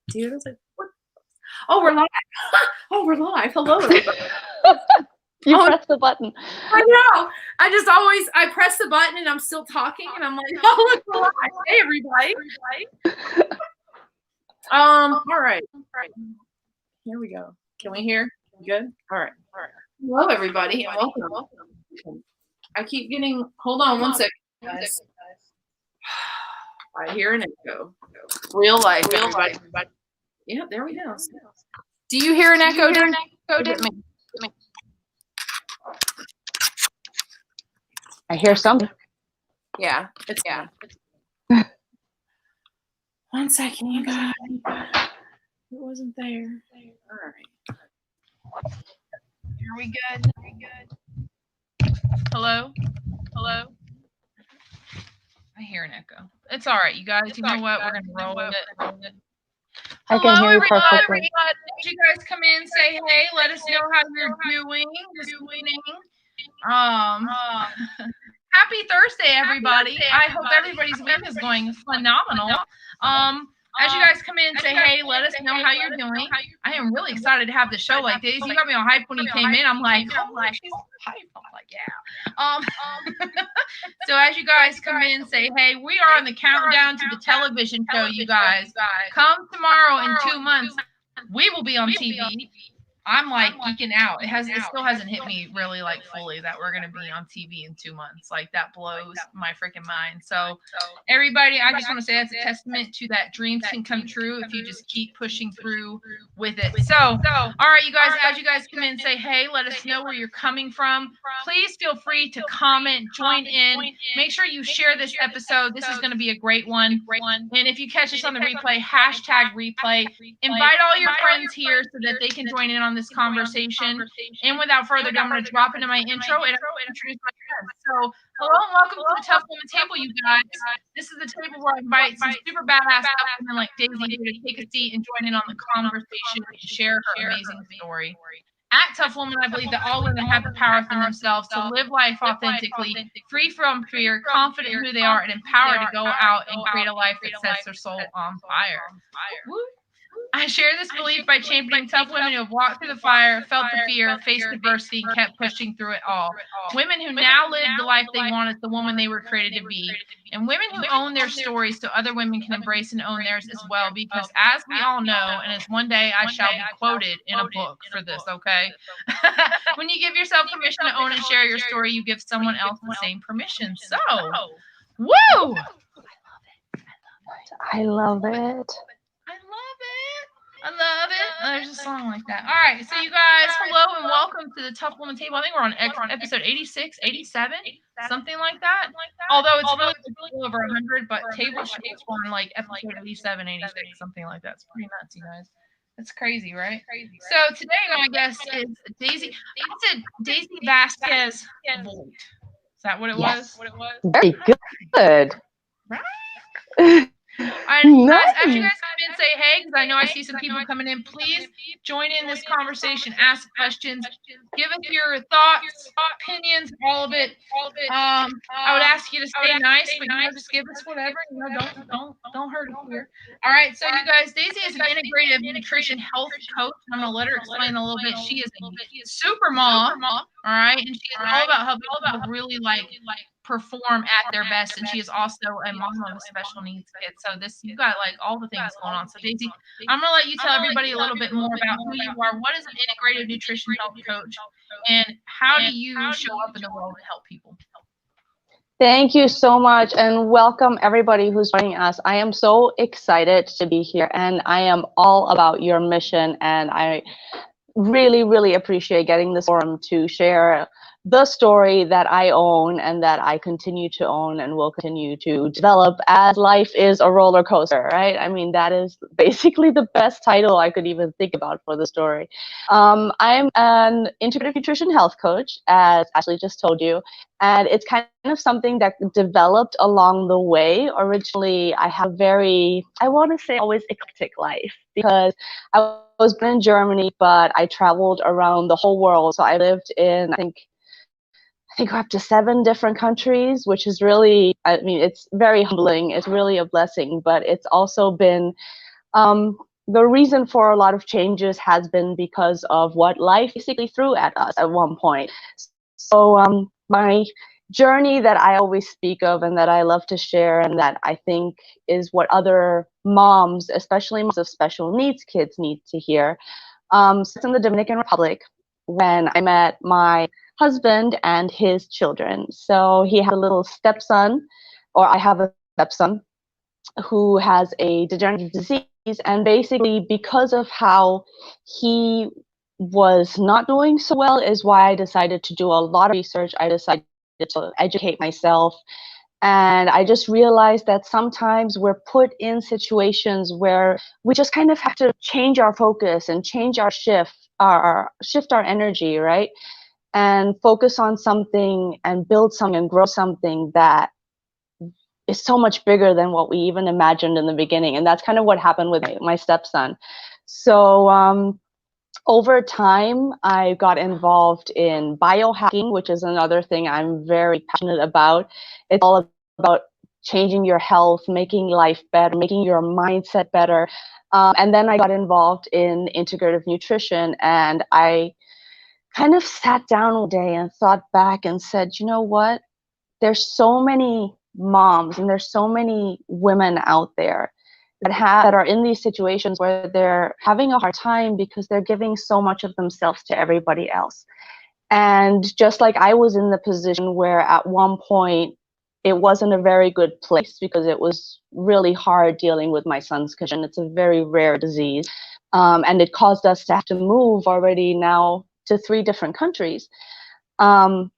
dude. I was like, what? Oh, we're live. Oh, we're live. Hello, everybody. You pressed the button. I know. I press the button and I'm still talking and I'm like, oh, look, we're live. Hey, everybody. All right. Here we go. Can we hear? Good? All right. Hello, everybody, and welcome. I keep getting, hold on one second, guys. I hear an echo. Real life, everybody. Yeah, there we go. Do you hear an echo? I hear something. Yeah, it's good. One second, you guys. It wasn't there. All right. Are we good? Hello? I hear an echo. It's all right, you guys. You know what? We're going to roll with it. Hello, everybody. Did you guys come in, say hey, let us know how you're doing this evening. Happy Thursday, everybody. I hope everybody's week is going phenomenal. As you guys come in, say hey, let us know how you're doing. I am really excited to have the show. Like, Daisy, you got me on hype when you came in. I'm like, oh, she's hype. I'm like, yeah. So as you guys come in, say hey, we are on the countdown to the television show, you guys. Come tomorrow in 2 months, we will be on TV. I'm like geeking out. It still hasn't hit me really like fully that we're gonna be on TV in 2 months. Like, that blows my freaking mind. So everybody, I just want to say that's a testament to that dreams can come true if you just keep pushing through with it. So all right, you guys, as you guys come in, say hey, let us know where you're coming from. Please feel free to comment, join in. Make sure you share this episode. This is going to be a great one. And if you catch us on the replay, hashtag replay. Invite all your friends here so that they can join in on this conversation. And without further ado, I'm going to drop into my intro and I'm going to introduce my friends. So hello and welcome to the TUF Woman Table, you guys. This is the table where I invite some super badass TUF women like Daisy here to take a seat and join in on the conversation and share her amazing story. At TUF Woman, I believe that all women have the power within themselves to live life authentically, free from fear, confident in who they are, and empowered to go out and create a life that sets their soul on fire. Woo. I share this belief by championing tough women who have walked through the fire, felt the fear, faced adversity, and kept pushing through it all. Women who now live the life they want as the woman they were created to be. And women who own their stories so other women can embrace and own theirs as well. Because as we all know, and as one day I shall be quoted in a book for this, okay? When you give yourself permission to own and share your story, you give someone else the same permission. So, woo! I love it. I love it. Oh, there's a song like that. All right, so you guys, hello and welcome to the TUF Woman Table. I think we're on episode 86, 87, something like that. Although it's really over 100, but table shows were on like episode 87, 86, something like that. It's pretty nuts, you guys. That's crazy, right? So today my guest is Daisy. I said Daisy Vasquez Vogt. Is that what it was? Very good. Right? And guys, as you guys come in, say hey, because I know I see some people coming in. Please join in this conversation, ask questions, give us your thoughts, opinions, all of it. I would ask you to stay nice, but just give us whatever. Don't hurt us here. All right, so you guys, Daisy is an integrative nutrition health coach. I'm gonna let her explain a little bit. She is a super mom, all right, and she is all about helping people really perform at their best, and she is also a mom of a special needs kid. So you got like all the things going on. So Daisy, I'm gonna let you tell everybody a little bit more about who you are. What is an integrative nutrition health coach, and how do you show up in the world and help people? Thank you so much, and welcome everybody who's joining us. I am so excited to be here, and I am all about your mission, and I really, really appreciate getting this forum to share the story that I own and that I continue to own and will continue to develop as life is a roller coaster, right? I mean, that is basically the best title I could even think about for the story. I'm an integrative nutrition health coach, as Ashley just told you, and it's kind of something that developed along the way. Originally, I have I want to say always eclectic life, because I was born in Germany, but I traveled around the whole world. So I lived in, I think we're up to 7 different countries, which is really, I mean, it's very humbling. It's really a blessing, but it's also been The reason for a lot of changes has been because of what life basically threw at us at one point. So my journey that I always speak of and that I love to share, and that I think is what other moms, especially moms of special needs kids, need to hear. So it's in the Dominican Republic when I met my husband and his children. So he has a little stepson, or I have a stepson who has a degenerative disease. And basically, because of how he was not doing so well, is why I decided to do a lot of research. I decided to educate myself. And I just realized that sometimes we're put in situations where we just kind of have to change our focus and change our shift our energy, right? And focus on something and build something and grow something that is so much bigger than what we even imagined in the beginning. And that's kind of what happened with my stepson. So over time, I got involved in biohacking, which is another thing I'm very passionate about. It's all about changing your health, making life better, making your mindset better. And then I got involved in integrative nutrition, and I kind of sat down one day and thought back and said, you know what? There's so many moms and there's so many women out there that are in these situations where they're having a hard time because they're giving so much of themselves to everybody else. And just like I was in the position where at one point it wasn't a very good place because it was really hard dealing with my son's condition. It's a very rare disease. And it caused us to have to move already now to 3 different countries. So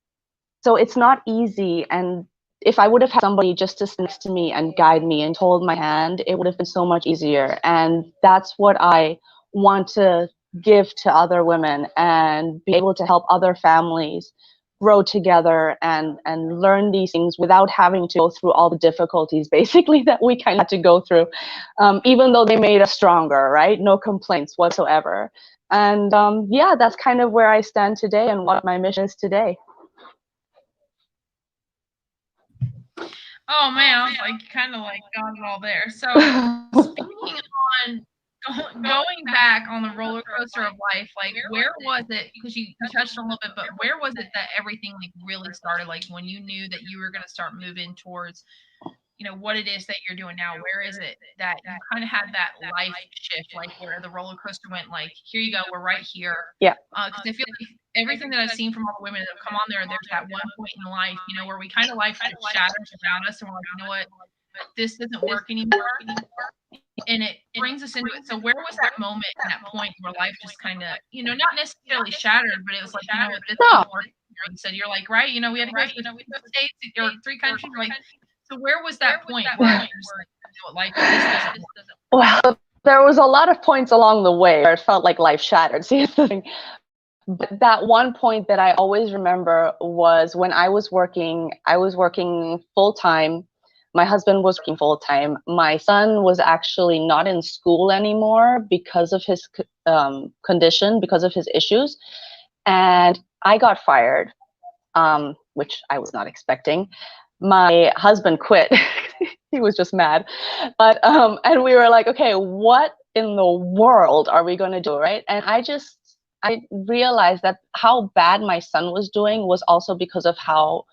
it's not easy. And if I would have had somebody just to sit next to me and guide me and hold my hand, it would have been so much easier. And that's what I want to give to other women, and be able to help other families grow together and learn these things without having to go through all the difficulties basically that we kind of had to go through, even though they made us stronger, right? No complaints whatsoever. And yeah, that's kind of where I stand today and what my mission is today. Oh man, I was like kind of like got it all there. So speaking on going back on the roller coaster of life, like where was it? Because you touched on a little bit, but where was it that everything like really started? Like when you knew that you were going to start moving towards, what it is that you're doing now. Where is it that you kind of had that life shift, like where the roller coaster went? Like here you go, we're right here. Yeah. Because I feel like everything that I've seen from all the women that have come on there, there's that one point in life, where we kind of life shatters around us, and we're like, you know what, this doesn't work anymore, and it brings us into it. So where was that moment and that point where life just kind of, not necessarily shattered, but it was like, what, this doesn't work. You said you're like, right, we had to go to 3 states or 3 countries. Like, so where was that point where you're just like, what life is? Well, there was a lot of points along the way where it felt like life shattered. See, the thing. But that one point that I always remember was when I was working full time. My husband was working full time. My son was actually not in school anymore because of his condition, because of his issues. And I got fired, which I was not expecting. My husband quit. He was just mad. But and we were like, okay, what in the world are we going to do, right? And I realized that how bad my son was doing was also because of how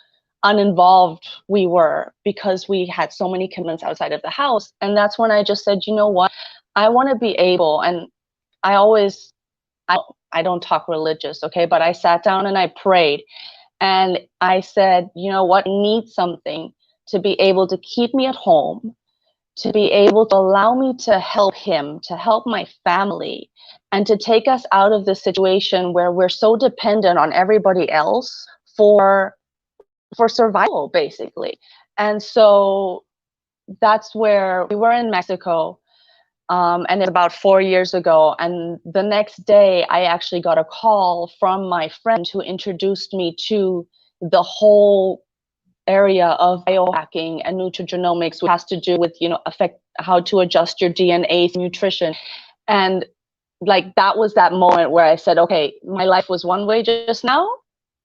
uninvolved we were, because we had so many commitments outside of the house. And that's when I just said, you know what, I want to be able, and I don't talk religious, okay, but I sat down and I prayed and I said, you know what, I need something to be able to keep me at home, to be able to allow me to help him, to help my family, and to take us out of this situation where we're so dependent on everybody else for survival, basically. And so that's where we were in Mexico. And it's about 4 years ago. And the next day, I actually got a call from my friend who introduced me to the whole area of biohacking and nutrigenomics, which has to do with, affect how to adjust your DNA, nutrition. And like, that was that moment where I said, okay, my life was one way just now.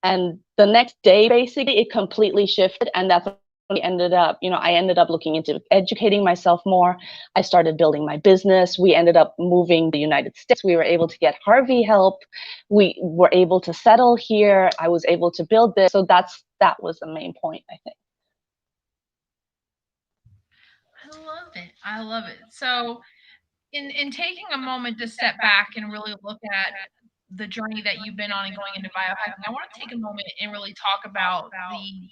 And the next day, basically, it completely shifted. And that's when ended up, I ended up looking into educating myself more. I started building my business. We ended up moving to the United States. We were able to get Harvey help. We were able to settle here. I was able to build this. So that was the main point, I think. I love it. I love it. So in taking a moment to step back and really look at the journey that you've been on and going into biohacking, I want to take a moment and really talk about the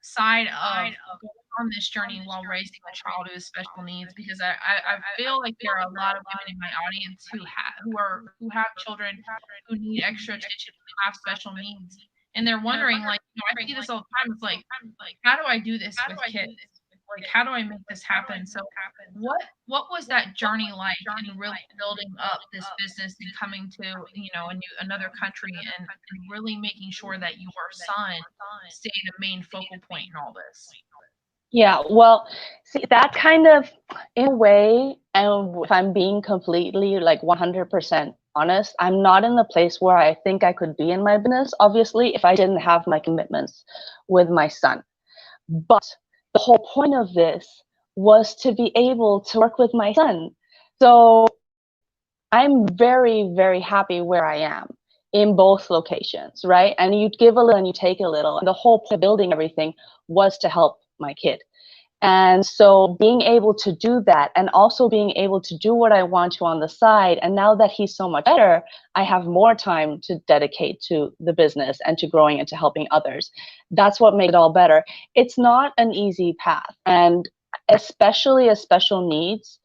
side of going on this journey while raising a child who has special needs, because I feel like there are a lot of women in my audience who have children who need extra attention, who have special needs, and they're wondering, like, I see this all the time. It's like, how do I do this with kids? Like, how do I make this happen? So what was that journey like in really building up this business and coming to, another country, and really making sure that your son stayed a main focal point in all this? Yeah, well, see, that kind of, in a way, and if I'm being completely like 100% honest, I'm not in the place where I think I could be in my business, obviously, if I didn't have my commitments with my son. But the whole point of this was to be able to work with my son. So I'm very, very happy where I am in both locations, right? And you give a little and you take a little. And the whole point of building everything was to help my kid. And so being able to do that, and also being able to do what I want to on the side, and now that he's so much better, I have more time to dedicate to the business and to growing and to helping others. That's what makes it all better. It's not an easy path, and especially as special needs,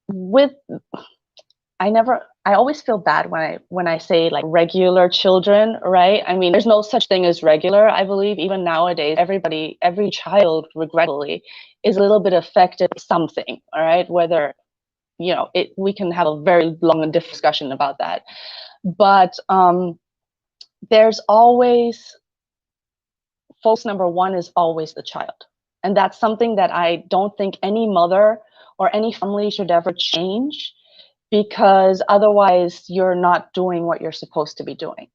with I always feel bad when I say like regular children, right? I mean, there's no such thing as regular. I believe even nowadays, every child, regretfully, is a little bit affected by something, all right? Whether, we can have a very long and different discussion about that. But there's always, focus number one is always the child. And that's something that I don't think any mother or any family should ever change, because otherwise you're not doing what you're supposed to be doing,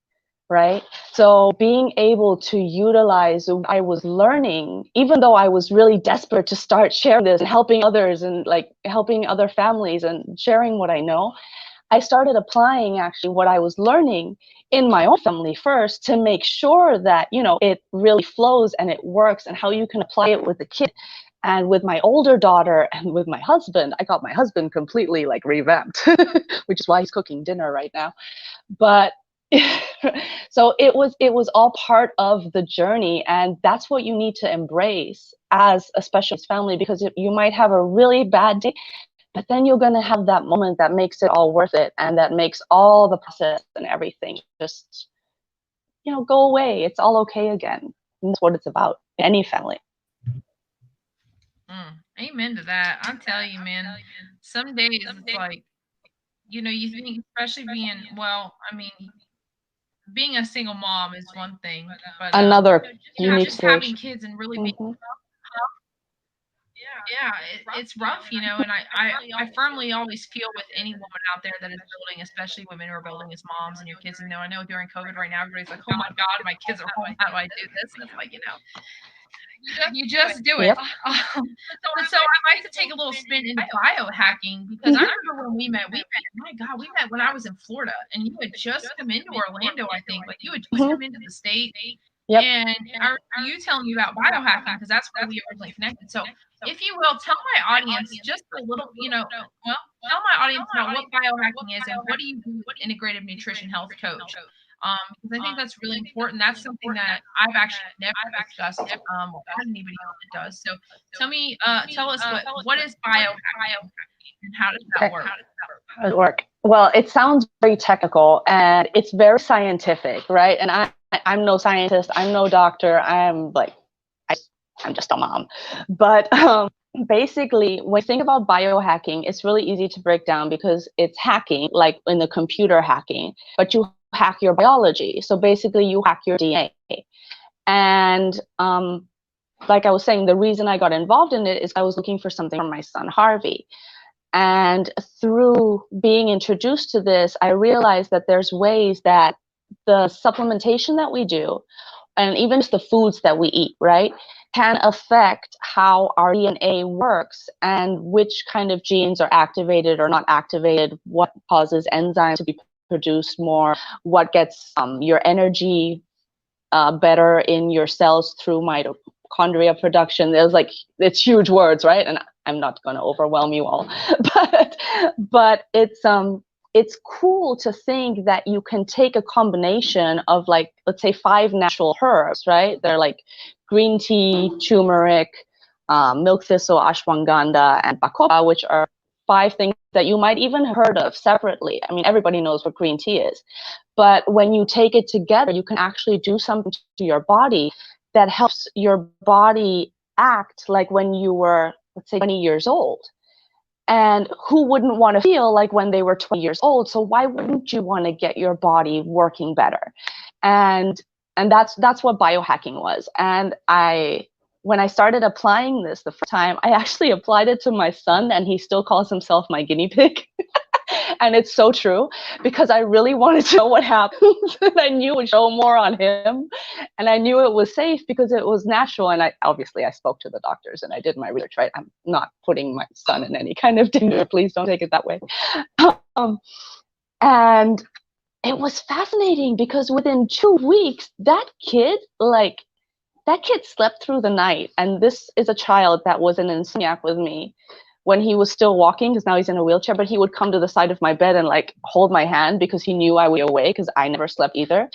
right? So being able to utilize what I was learning, even though I was really desperate to start sharing this and helping others and like helping other families and sharing what I know, I started applying actually what I was learning in my own family first, to make sure that, it really flows and it works, and how you can apply it with the kid. And with my older daughter and with my husband, I got my husband completely like revamped, which is why he's cooking dinner right now. But so it was all part of the journey, and that's what you need to embrace as a specialist family, because you might have a really bad day, but then you're going to have that moment that makes it all worth it, and that makes all the process and everything just, go away. It's all okay again. And that's what it's about in any family. Amen to that. I'm telling you, man, some days it's like, you think, especially being a single mom is one thing, but another unique just situation. having kids and really being, it's rough, and I firmly always feel with any woman out there that is building, especially women who are building as moms and your kids. And I know during COVID right now, everybody's like, oh my God, my kids are home. How do I do this? And it's like, you just do it. Yep. But so I'd like to take a little spin into biohacking, because I remember when we met, my God, we met when I was in Florida, and you had just come into Orlando, I think. Like, you had just come into the state. Yep. And are you telling me about biohacking, because that's where we originally connected. So if you will, tell my audience just a little, tell my audience about what biohacking is and what do you do with integrative nutrition health coach. Because I think that's really important. That's something that I've actually never discussed or had anybody else that does. So tell us what is biohacking and how does that work? How does it work? Well, it sounds very technical and it's very scientific, right? And I'm no scientist, I'm no doctor, I'm just a mom. But basically, when you think about biohacking, it's really easy to break down, because it's hacking, like in the computer hacking, but you hack your biology. So basically, you hack your DNA. And like I was saying, the reason I got involved in it is I was looking for something for my son, Harvey. And through being introduced to this, I realized that there's ways that the supplementation that we do, and even just the foods that we eat, right, can affect how our DNA works and which kind of genes are activated or not activated, what causes enzymes to be produced more, what gets your energy better in your cells through mitochondria production. It's huge words, right? And I'm not going to overwhelm you all, but it's cool to think that you can take a combination of, like, let's say 5 natural herbs, right? They're like green tea, turmeric, milk thistle, ashwagandha, and bacopa, which are 5 things that you might even have heard of separately. I mean, everybody knows what green tea is. But when you take it together, you can actually do something to your body that helps your body act like when you were, let's say, 20 years old. And who wouldn't want to feel like when they were 20 years old? So why wouldn't you want to get your body working better? And that's what biohacking was. And when I started applying this the first time, I actually applied it to my son, and he still calls himself my guinea pig. And it's so true, because I really wanted to know what happens. And I knew it would show more on him. And I knew it was safe because it was natural. And I spoke to the doctors and I did my research, right? I'm not putting my son in any kind of danger. Please don't take it that way. And it was fascinating because within 2 weeks, that kid slept through the night. And this is a child that was an insomniac with me when he was still walking, because now he's in a wheelchair, but he would come to the side of my bed and like hold my hand because he knew I would be awake, because I never slept either.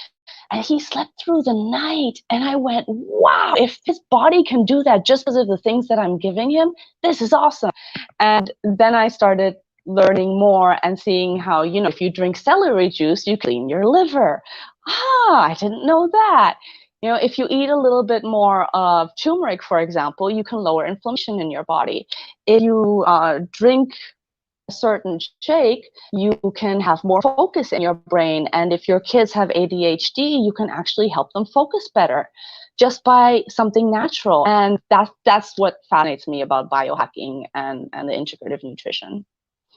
And he slept through the night. And I went, wow, if his body can do that just because of the things that I'm giving him, this is awesome. And then I started learning more and seeing how, if you drink celery juice, you clean your liver. I didn't know that. If you eat a little bit more of turmeric, for example, you can lower inflammation in your body. If you drink a certain shake, you can have more focus in your brain. And if your kids have ADHD, you can actually help them focus better just by something natural. And that's what fascinates me about biohacking and the integrative nutrition.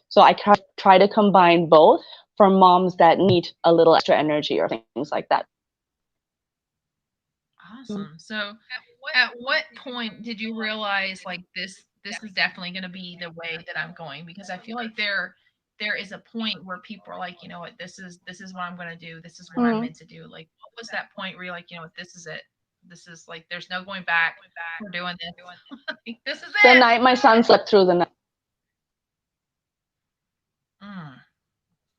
So I try to combine both for moms that need a little extra energy or things like that. Awesome. So at what point did you realize, like, this is definitely going to be the way that I'm going? Because I feel like there is a point where people are like, you know what, this is what I'm going to do. This is what I'm meant to do. Like, what was that point where you're like, you know what, this is it. This is, like, there's no going back. We're doing this. This is it. The night my son slept through the night.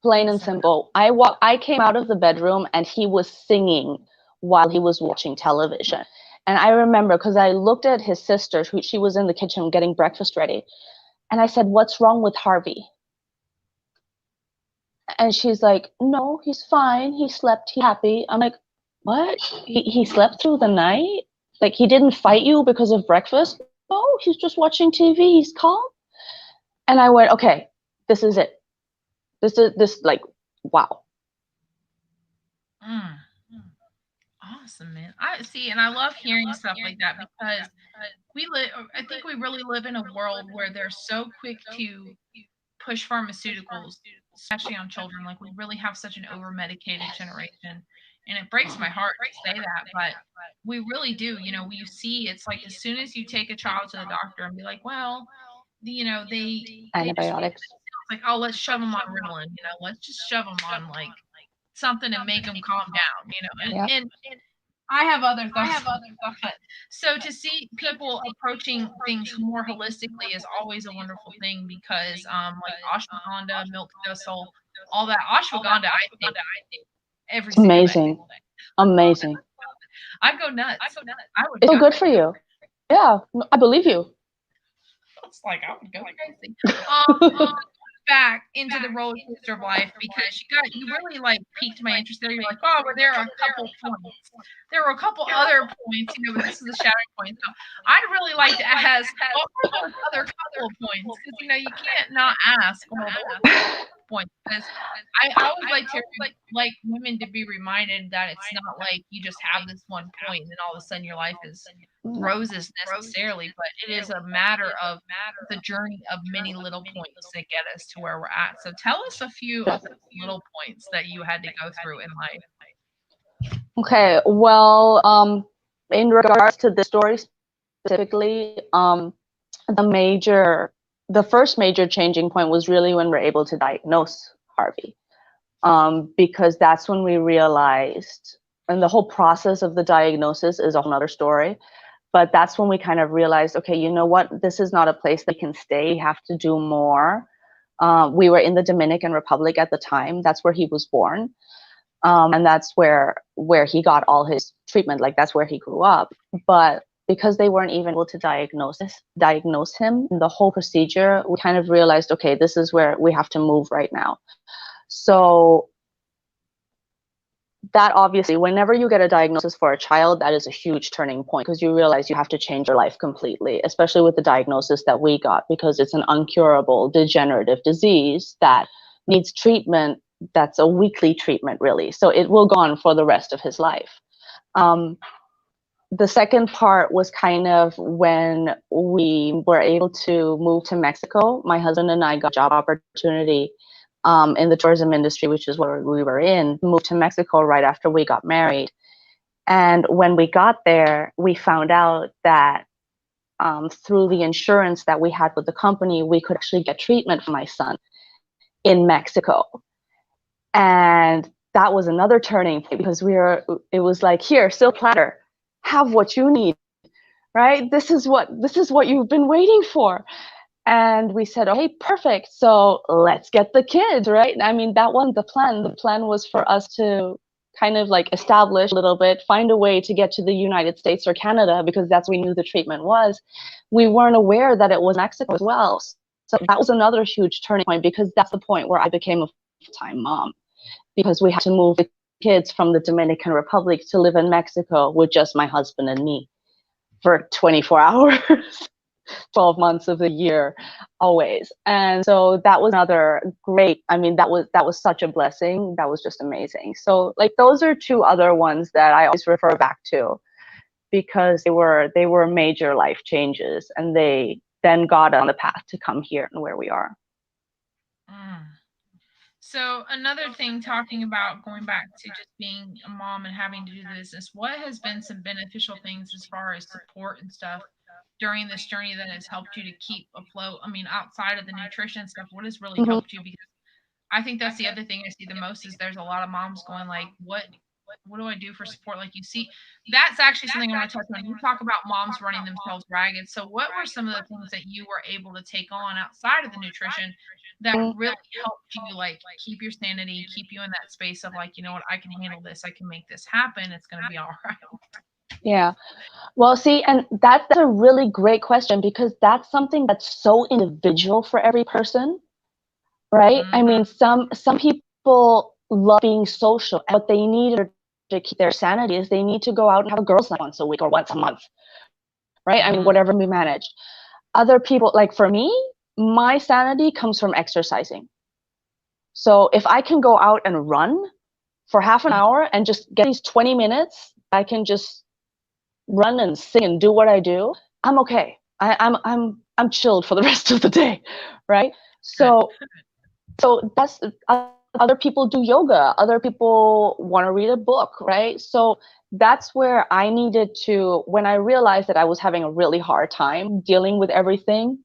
Plain and simple. I came out of the bedroom and he was singing while he was watching television. And I remember, because I looked at his sister, she was in the kitchen getting breakfast ready. And I said, "What's wrong with Harvey?" And she's like, "No, he's fine. He slept, he's happy." I'm like, "What? He slept through the night? Like, he didn't fight you because of breakfast?" "No, he's just watching TV. He's calm." And I went, okay, this is it. This like, wow. Awesome, man. I see, and I love hearing stuff like that, because I think we really live in a world where they're so quick to push pharmaceuticals, especially on children. Like, we really have such an over-medicated generation, and it breaks my heart to say that, but we really do. You see, it's like, as soon as you take a child to the doctor and be like, well, they antibiotics. Like, oh, let's shove them on Ritalin. Let's just shove them on, like, something and make them calm down. And I have other thoughts. But so to see people approaching things more holistically is always a wonderful thing, because like ashwagandha, milk thistle, all that ashwagandha, I think every single amazing day. Amazing. I go nuts. It's so good for you. Yeah, I believe you. It's like, I would go crazy. Back into the roller coaster of life, because you really, like, piqued my interest there. You're like, oh, but there are a couple points. There were a couple other points, but this is the shattering point. So I'd really like to ask, what were those other couple of points? Because you can't not ask all the points. Because I always like women to be reminded that it's not like you just have this one point and then all of a sudden your life is roses necessarily, but it is a matter of the journey of many little points that get us to where we're at. So tell us a few of the little points that you had to go through in life. Okay, well, in regards to this story specifically, the first major changing point was really when we're able to diagnose Harvey, because that's when we realized, and the whole process of the diagnosis is a whole other story, but that's when we kind of realized, okay, you know what, this is not a place that can stay, we have to do more. We were in the Dominican Republic at the time. That's where he was born. And that's where he got all his treatment. Like, that's where he grew up. But because they weren't even able to diagnose him, the whole procedure, we kind of realized, okay, this is where we have to move right now. So that obviously, whenever you get a diagnosis for a child, that is a huge turning point, because you realize you have to change your life completely, especially with the diagnosis that we got, because it's an incurable degenerative disease that needs treatment. That's a weekly treatment, really. So it will go on for the rest of his life. The second part was kind of when we were able to move to Mexico. My husband and I got a job opportunity in the tourism industry, which is where we were in, moved to Mexico right after we got married. And when we got there, we found out that through the insurance that we had with the company, we could actually get treatment for my son in Mexico. And that was another turning point, because it was like, here, silk platter, have what you need, right? This is what you've been waiting for. And we said, okay, perfect. So let's get the kids, right? I mean, that wasn't the plan. The plan was for us to kind of like establish a little bit, find a way to get to the United States or Canada, because that's where we knew the treatment was. We weren't aware that it was Mexico as well. So that was another huge turning point, because that's the point where I became a full-time mom, because we had to move the kids from the Dominican Republic to live in Mexico with just my husband and me for 24 hours. 12 months of the year, always. And so that was another great, I mean, that was such a blessing. That was just amazing. So like, those are two other ones that I always refer back to, because they were major life changes, and they then got on the path to come here and where we are. So another thing, talking about going back to just being a mom and having to do the business, what has been some beneficial things as far as support and stuff during this journey that has helped you to keep afloat? I mean, outside of the nutrition stuff, what has really helped you? Because I think that's the other thing I see the most, is there's a lot of moms going like, what do I do for support? Like, you see, that's actually something I want to touch on. You talk about moms running themselves ragged. So what were some of the things that you were able to take on outside of the nutrition that really helped you, like, keep your sanity, keep you in that space of like, you know what, I can handle this, I can make this happen, it's going to be all right? Yeah. Well, see, and that's a really great question, because that's something that's so individual for every person, right? I mean, some people love being social, and what they need to keep their sanity is they need to go out and have a girls' night once a week or once a month, right? I mean, whatever we manage. Other people, like for me, my sanity comes from exercising. So if I can go out and run for half an hour and just get these 20 minutes, I can just run and sing and do what I do, I'm okay. I'm chilled for the rest of the day, right? So that's, other people do yoga, other people want to read a book, right? So that's where I needed to, when I realized that I was having a really hard time dealing with everything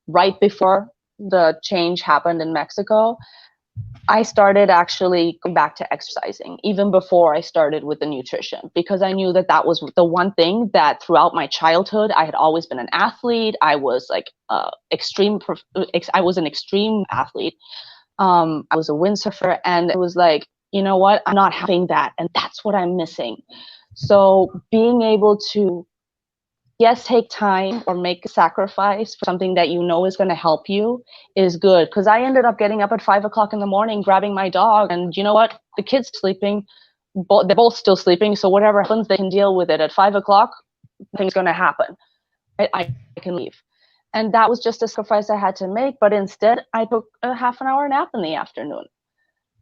right before the change happened in Mexico, I started actually going back to exercising, even before I started with the nutrition, because I knew that that was the one thing that throughout my childhood, I had always been an athlete. I was like I was an extreme athlete. I was a windsurfer, and it was like, you know what, I'm not having that, and that's what I'm missing. So being able to, yes, take time or make a sacrifice for something that you know is going to help you is good. Because I ended up getting up at 5 o'clock in the morning, grabbing my dog, and you know what? The kid's sleeping. They're both still sleeping. So whatever happens, they can deal with it. At 5 o'clock, nothing's going to happen. I can leave. And that was just a sacrifice I had to make. But instead, I took a half an hour nap in the afternoon.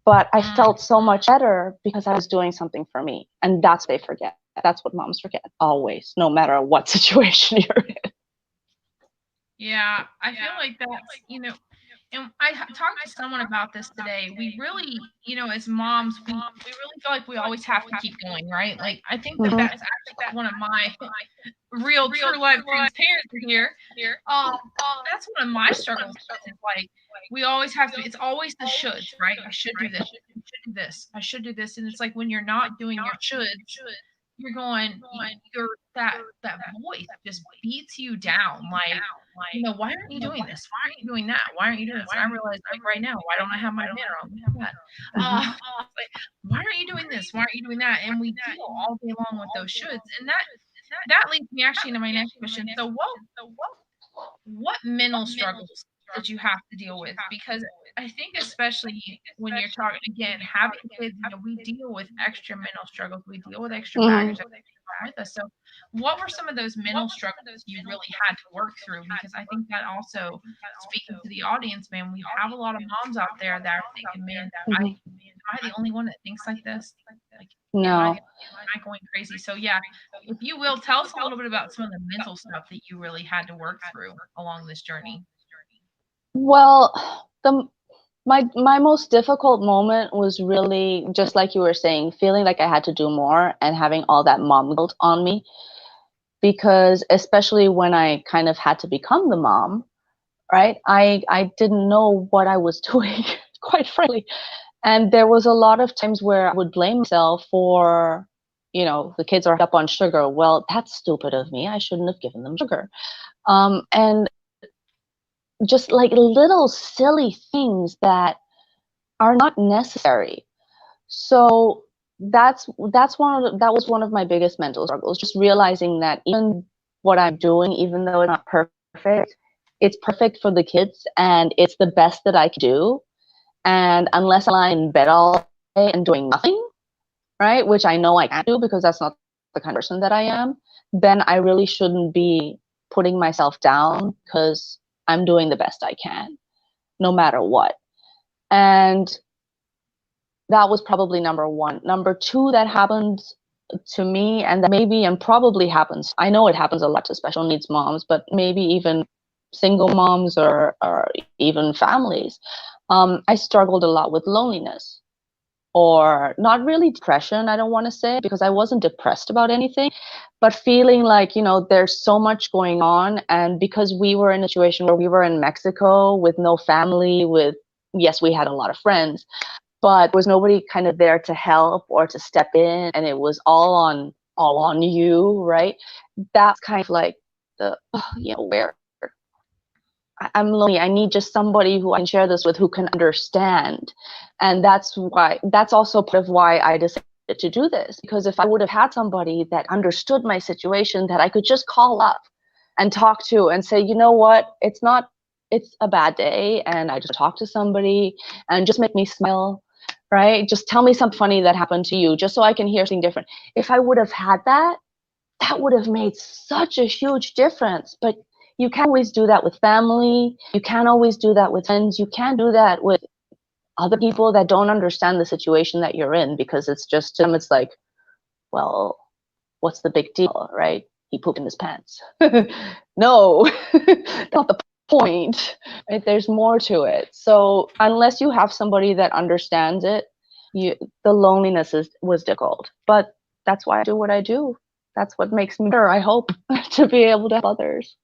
But I felt so much better because I was doing something for me. And that's what they forget. That's what moms forget always, no matter what situation you're in. Yeah, I feel like that's, And I talked to someone about this today. We really, as moms, we really feel like we always have to keep going, right? Like, I think that that's actually one of my real true life transparency here. That's one of my struggles. Is like, we always have to. It's always the shoulds, right? I should do this. I should do this. I should do this. And it's like when you're not doing your shoulds, you're that voice just beats you down. Like, why aren't you doing this? Why aren't you doing that? Why aren't you doing this? And I realize, like, right now, why don't I have my banner on? Like, why aren't you doing this? Why aren't you doing that? And we deal all day long with those shoulds. And that leads me actually into my next question. So what mental struggles did you have to deal with? Because I think, especially when you're talking, again, having kids, we deal with extra mental struggles. We deal with extra baggage that come with us. So what were some of those mental struggles you really had to work through? Because I think that also, speaking to the audience, man, we have a lot of moms out there that are thinking, man, am I the only one that thinks like this? Like, No. am I going crazy? So yeah, if you will, tell us a little bit about some of the mental stuff that you really had to work through along this journey. Well, my most difficult moment was really just like you were saying, feeling like I had to do more and having all that mom guilt on me. Because especially when I kind of had to become the mom, right? I didn't know what I was doing, quite frankly. And there was a lot of times where I would blame myself for, the kids are up on sugar. Well, that's stupid of me. I shouldn't have given them sugar. And just like little silly things that are not necessary. So that was one of my biggest mental struggles, just realizing that even what I'm doing, even though it's not perfect, it's perfect for the kids and it's the best that I can do. And unless I'm lying in bed all day and doing nothing, right, which I know I can't do because that's not the kind of person that I am, then I really shouldn't be putting myself down because I'm doing the best I can, no matter what. And that was probably number one. Number two that happened to me, and that maybe and probably happens, I know it happens a lot to special needs moms, but maybe even single moms or even families, I struggled a lot with loneliness. Or not really depression, I don't want to say, because I wasn't depressed about anything, but feeling like, there's so much going on. And because we were in a situation where we were in Mexico with no family, yes, we had a lot of friends, but there was nobody kind of there to help or to step in, and it was all on you, right? That's kind of like where I'm lonely. I need just somebody who I can share this with, who can understand. And that's also part of why I decided to do this, because if I would have had somebody that understood my situation, that I could just call up and talk to and say, you know what, it's a bad day, and I just talk to somebody and just make me smile, right? Just tell me something funny that happened to you, just so I can hear something different. If I would have had that would have made such a huge difference. But you can't always do that with family. You can't always do that with friends. You can't do that with other people that don't understand the situation that you're in, because it's just to them, it's like, well, what's the big deal, right? He pooped in his pants. No, not the point, right? There's more to it. So unless you have somebody that understands it, the loneliness was difficult. But that's why I do what I do. That's what makes me better, I hope, to be able to help others.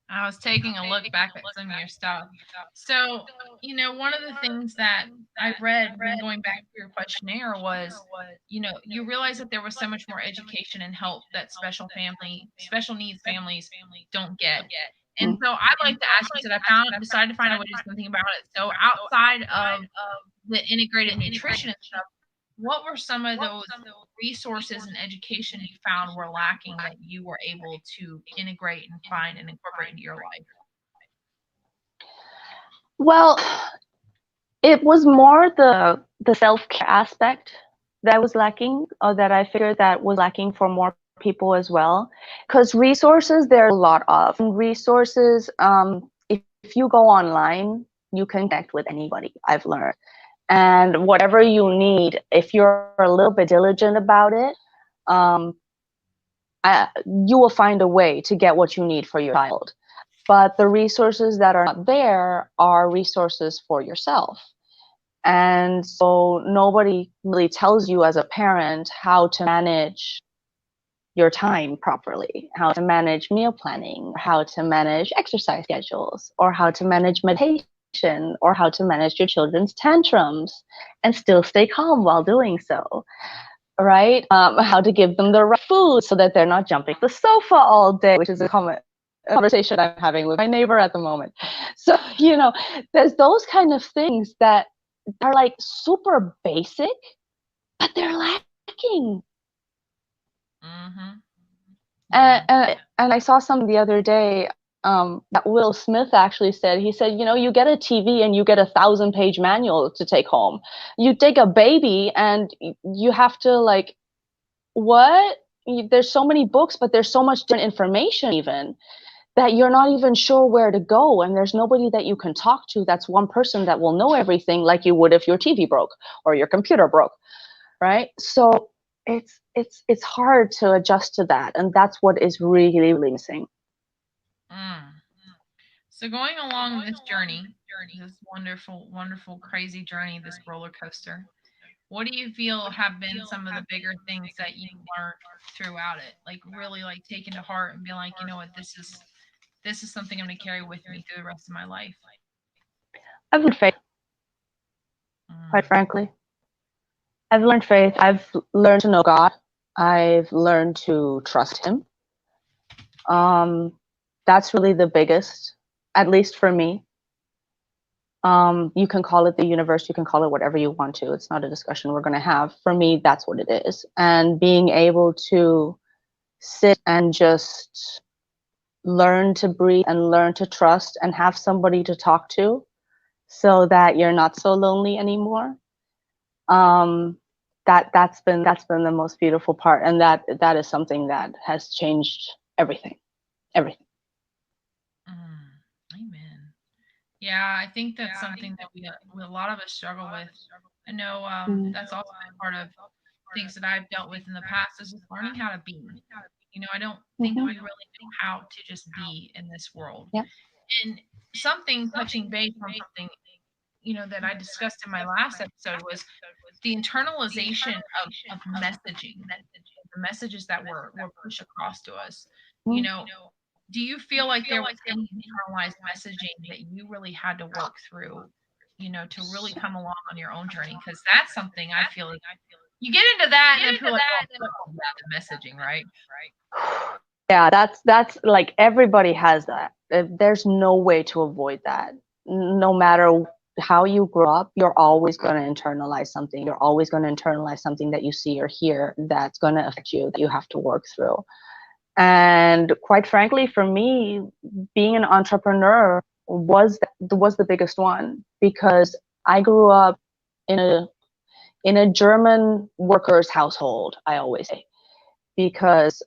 I was taking a look back at some of your stuff. So, one of the things that I read when going back to your questionnaire was, you realize that there was so much more education and help that special needs families don't get. And so I'd like to ask you, that I decided to find a way to do something about it. So outside of the integrated nutrition and stuff, what were some of those resources and education you found were lacking that you were able to integrate and find and incorporate into your life? Well, it was more the self-care aspect that was lacking, or that I figured that was lacking for more people as well. Because resources, there are a lot of resources. If you go online, you can connect with anybody, I've learned. And whatever you need, if you're a little bit diligent about it, you will find a way to get what you need for your child. but the resources that are not there are resources for yourself. And so nobody really tells you as a parent how to manage your time properly, how to manage meal planning, how to manage exercise schedules, or how to manage meditation, or how to manage your children's tantrums and still stay calm while doing so, right? How to give them the right food so that they're not jumping the sofa all day, which is a common conversation I'm having with my neighbor at the moment. So, there's those kind of things that are like super basic, but they're lacking. Mm-hmm. And I saw some the other day that Will Smith actually said. He said, you get a TV and you get 1,000-page manual to take home. You take a baby and you have to what? There's so many books, but there's so much different information even that you're not even sure where to go. And there's nobody that you can talk to. That's one person that will know everything like you would if your TV broke or your computer broke, right? So it's hard to adjust to that, and that's what is really, really missing. So going along this journey, this wonderful, wonderful, crazy journey, this roller coaster, what do you feel have been some of the bigger things that you learned throughout it? Like really like taking to heart and be like, you know what, this is something I'm going to carry with me through the rest of my life. I've learned faith, quite frankly. I've learned faith. I've learned to know God. I've learned to trust him. That's really the biggest, at least for me. You can call it the universe, you can call it whatever you want to. It's not a discussion we're going to have. For me, that's what it is. And being able to sit and just learn to breathe and learn to trust and have somebody to talk to so that you're not so lonely anymore. That's been the most beautiful part, and that is something that has changed everything. Amen. Yeah, I think that's something that a lot of us struggle with. I know that's also been part of things that I've dealt with in the past is just learning how to be. I don't think we really know how to just be in this world. Yeah. And something touching base on something, that I discussed in my last episode was the internalization of messaging, the messages that were pushed across to us. Do you feel like there was any internalized messaging that you really had to work through, to really come along on your own journey? Because that's something I feel like you get into that and then people are like, oh, the messaging, right? Yeah, that's like everybody has that. There's no way to avoid that. No matter how you grow up, you're always going to internalize something. You're always going to internalize something that you see or hear that's going to affect you, that you have to work through. And quite frankly, for me, being an entrepreneur was the biggest one, because I grew up in a German workers' household, I always say, because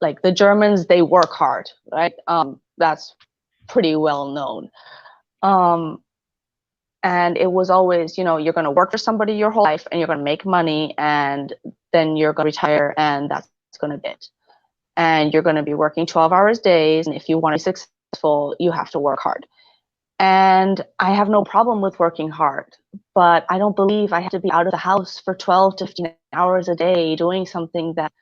like the Germans, they work hard, right? That's pretty well known. And it was always, you're going to work for somebody your whole life and you're going to make money and then you're going to retire and that's going to be it. And you're going to be working 12 hours days. And if you want to be successful, you have to work hard. And I have no problem with working hard, but I don't believe I have to be out of the house for 12 to 15 hours a day doing something that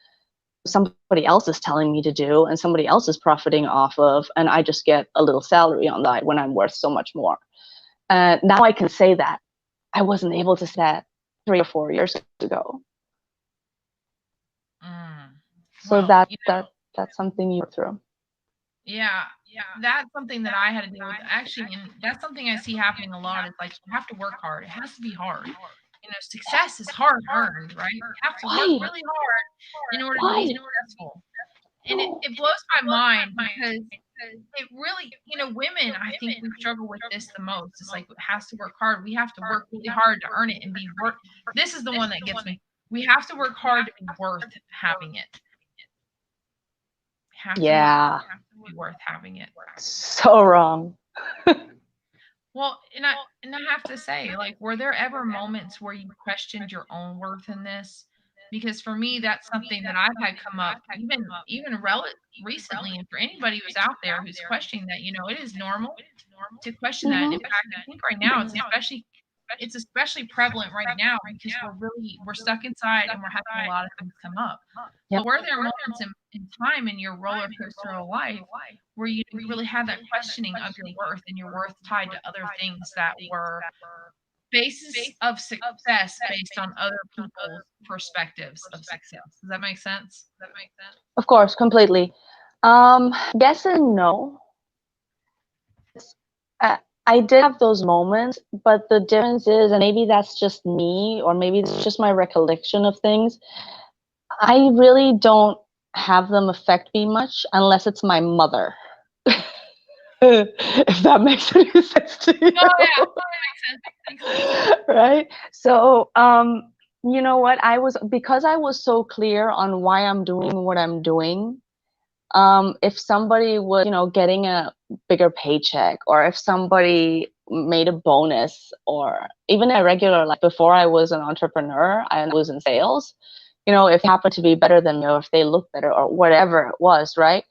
somebody else is telling me to do and somebody else is profiting off of, and I just get a little salary on that when I'm worth so much more. Now I can say that. I wasn't able to say that 3 or 4 years ago. So Well, that's something you work through. Yeah, that's something that I had to deal with actually, and that's something I see happening a lot. Is like you have to work hard. It has to be hard. Success is hard earned, right? You have to work really hard in order to be successful. And it blows my mind because it really, women, I think we struggle with this the most. It's like it has to work hard. We have to work really hard to earn it and be worth. This is the one that gets me. We have to work hard to be worth having it. Have to be worth having it. So wrong. Well, and I have to say, like, were there ever moments where you questioned your own worth in this? Because for me, that's something that I've had come up recently. And for anybody who's out there who's questioning that, it is normal to question that. And in fact, I think right now it's especially prevalent right now because we're stuck inside and we're having a lot of things come up. But were there moments in time in your roller coaster of life where you really had that questioning of your worth and your worth tied to other things that were basis of success based on other people's perspectives of success? Does that make sense? Of course, completely. Yes and no. I did have those moments, but the difference is, and maybe that's just me, or maybe it's just my recollection of things, I really don't have them affect me much unless it's my mother. If that makes any sense to you. Oh, yeah, that makes sense. Right? So, you know what? Because I was so clear on why I'm doing what I'm doing, if somebody was, getting a bigger paycheck, or if somebody made a bonus, or even a regular, like before I was an entrepreneur and I was in sales, if it happened to be better than me, or if they look better, or whatever it was, right?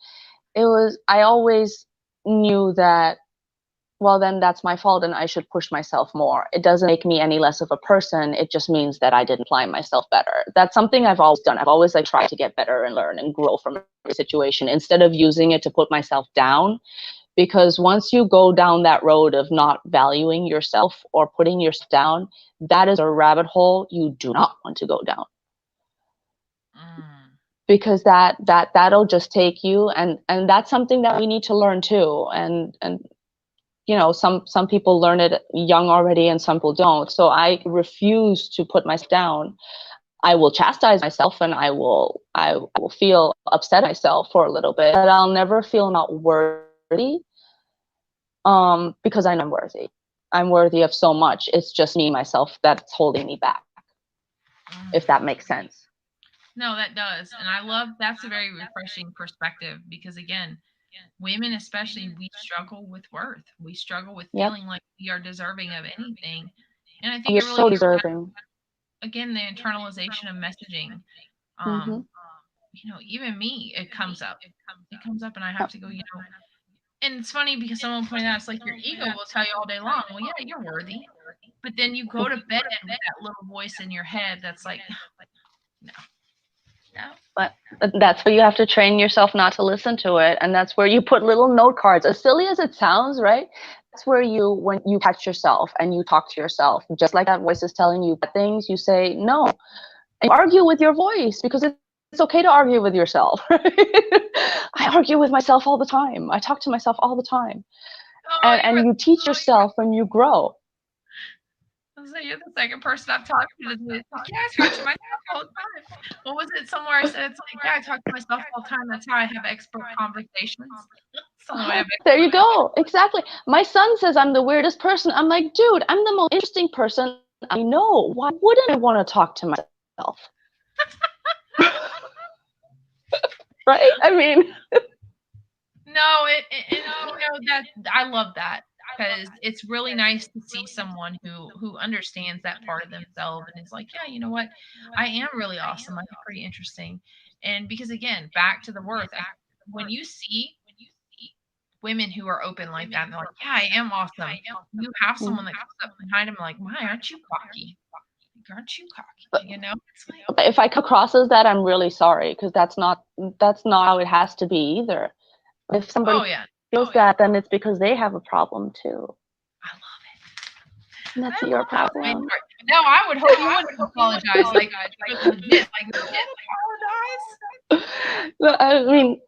I always knew that, well, then that's my fault and I should push myself more. It doesn't make me any less of a person. It just means that I didn't apply myself better. That's something I've always done. I've always tried to get better and learn and grow from every situation instead of using it to put myself down. Because once you go down that road of not valuing yourself or putting yourself down, that is a rabbit hole you do not want to go down. Because that'll just take you, and that's something that we need to learn too. And some people learn it young already and some people don't. So I refuse to put myself down. I will chastise myself and I will feel upset at myself for a little bit, but I'll never feel not worthy, because I know I'm worthy. I'm worthy of so much. It's just me, myself, that's holding me back, if that makes sense. No, that does. And that's a very refreshing perspective, because again, women especially, we struggle with worth. We struggle with feeling like we are deserving of anything. And I think you're so deserving. Again, the internalization of messaging. Even me, it comes up. It comes up and I have to go, and it's funny because someone pointed out, it's like your ego will tell you all day long, well, yeah, you're worthy. But then you go to bed with that little voice in your head that's like, no. But that's where you have to train yourself not to listen to it. And that's where you put little note cards, as silly as it sounds, right? That's where when you catch yourself and you talk to yourself, just like that voice is telling you things, you say no. And you argue with your voice, because it's okay to argue with yourself. I argue with myself all the time. I talk to myself all the time. And you teach yourself and you grow. So you're the second person I've talked to that's like, yeah, I talk to myself all the time. What was it? Somewhere I said, it's like, yeah, I talk to myself all the time. That's how I have expert conversations. There you go. Exactly. My son says I'm the weirdest person. I'm like, dude, I'm the most interesting person I know. Why wouldn't I want to talk to myself? Right? I mean. No, that I love that, because it's really nice to see someone who understands that part of themselves and is like, yeah, you know what, I am really awesome. I'm pretty interesting. And because again, back to the worth, when you see women who are open like that and they're like, yeah, I am awesome, you have someone that comes up behind them like, why aren't you cocky? Aren't you cocky? It's like, if I come across as that, I'm really sorry, because that's not how it has to be either. If somebody feels that, then it's because they have a problem too. I love it. And that's your problem. No, I would hope you wouldn't apologize. Like legit apologize. I mean,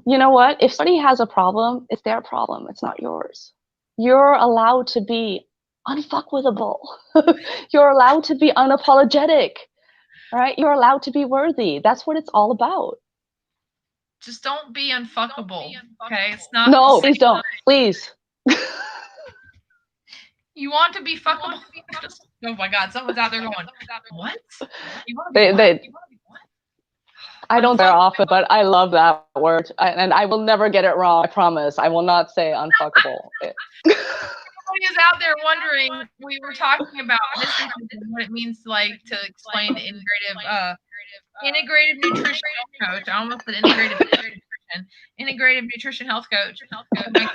you know what? If somebody has a problem, it's their problem. It's not yours. You're allowed to be unfuckwithable. You're allowed to be unapologetic, right? You're allowed to be worthy. That's what it's all about. Just don't be unfuckable, okay? It's not. No, please don't. Please. You want to be fuckable? Oh my God, someone's out there going, what? I don't very often, but I love that word, and I will never get it wrong. I promise. I will not say unfuckable. is out there wondering, we were talking about businesses and what it means to explain the integrative nutrition health coach. I almost said integrative nutrition health coach. My company,